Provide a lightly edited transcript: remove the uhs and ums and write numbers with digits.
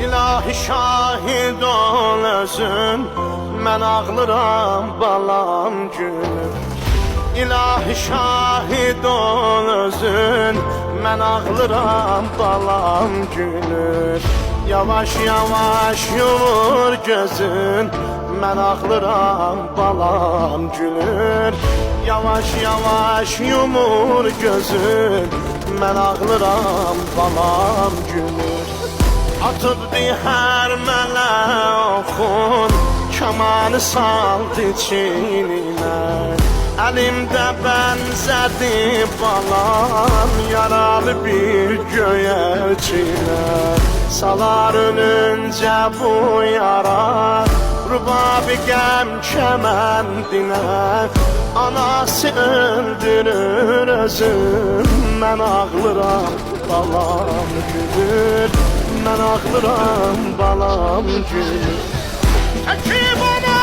İlahi şahid ol özün, mən ağlıram balam gülüm. İlahi şahid ol özün, mən ağlıram balam gülür. Yavaş yavaş yumur gözün, mən ağlıram balam gülür. Yavaş yavaş yumur gözün, mən ağlıram balam gülür. Atıbdı hər mənə oxun, kamanı saldı çiynimə. Əlimdə bənzədi balam, yaralı bir göyərçinə. Salar ölüncə bu yara, rubabi qəm kəməndinə. Anası öldürür özüm, mən ağlıram balam gülür. Mən ağlıram balam gülür. Həkib ona